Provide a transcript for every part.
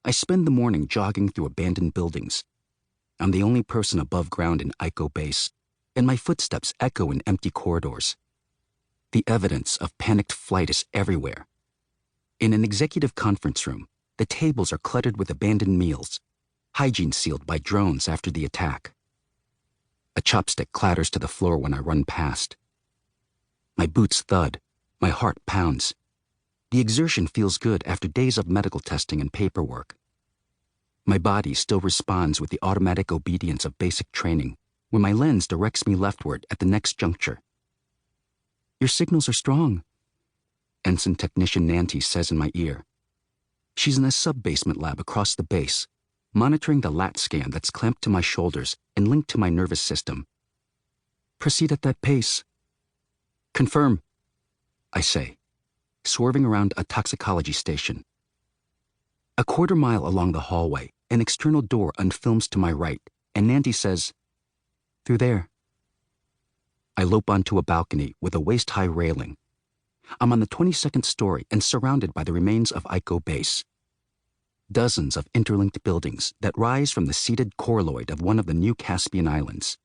I spend the morning jogging through abandoned buildings. I'm the only person above ground in Ayko Base, and my footsteps echo in empty corridors. The evidence of panicked flight is everywhere. In an executive conference room, the tables are cluttered with abandoned meals, hygiene sealed by drones after the attack. A chopstick clatters to the floor when I run past. My boots thud, my heart pounds. The exertion feels good after days of medical testing and paperwork. My body still responds with the automatic obedience of basic training when my lens directs me leftward at the next juncture. "Your signals are strong," Ensign Technician Nanty says in my ear. She's in a sub-basement lab across the base, monitoring the lat scan that's clamped to my shoulders and linked to my nervous system. "Proceed at that pace." "Confirm," I say, swerving around a toxicology station. A quarter mile along the hallway, an external door unfilms to my right, and Nanty says, "Through there." I lope onto a balcony with a waist-high railing. I'm on the 22nd story and surrounded by the remains of Ayko Base. Dozens of interlinked buildings that rise from the seated coralloid of one of the new Caspian Islands.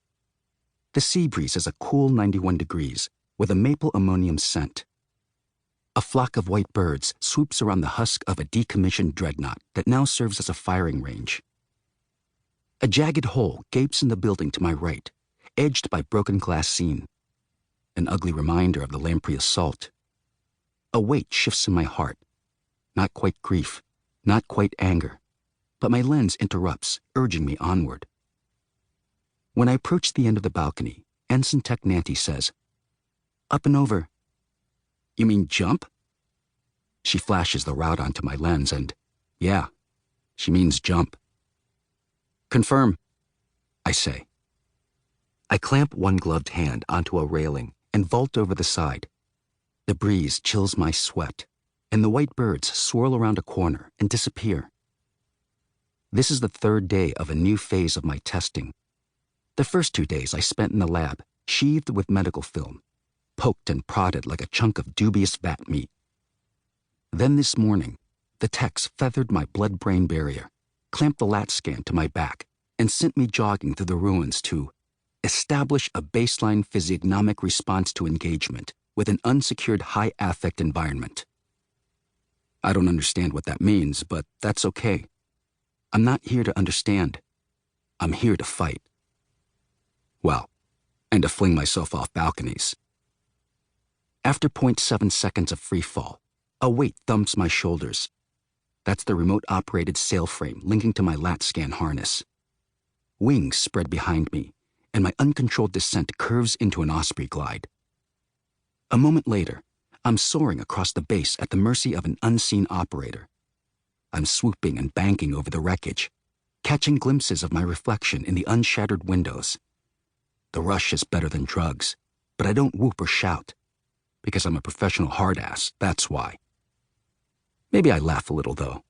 The sea breeze is a cool 91 degrees with a maple ammonium scent. A flock of white birds swoops around the husk of a decommissioned dreadnought that now serves as a firing range. A jagged hole gapes in the building to my right, edged by broken glass scene. An ugly reminder of the lamprey assault. A weight shifts in my heart. Not quite grief, not quite anger, but my lens interrupts, urging me onward. When I approach the end of the balcony, Ensign Tech Nanty says, "Up and over." "You mean jump?" She flashes the route onto my lens and, yeah, she means jump. "Confirm," I say. I clamp one gloved hand onto a railing and vault over the side. The breeze chills my sweat, and the white birds swirl around a corner and disappear. This is the third day of a new phase of my testing. The first 2 days I spent in the lab, sheathed with medical film, poked and prodded like a chunk of dubious vat meat. Then this morning, the techs feathered my blood-brain barrier, clamped the lat scan to my back, and sent me jogging through the ruins to establish a baseline physiognomic response to engagement with an unsecured high-affect environment. I don't understand what that means, but that's okay. I'm not here to understand. I'm here to fight. Well, and to fling myself off balconies. After 0.7 seconds of free fall, a weight thumps my shoulders. That's the remote-operated sail frame linking to my lat scan harness. Wings spread behind me, and my uncontrolled descent curves into an osprey glide. A moment later, I'm soaring across the base at the mercy of an unseen operator. I'm swooping and banking over the wreckage, catching glimpses of my reflection in the unshattered windows. The rush is better than drugs, but I don't whoop or shout. Because I'm a professional hard-ass, that's why. Maybe I laugh a little, though.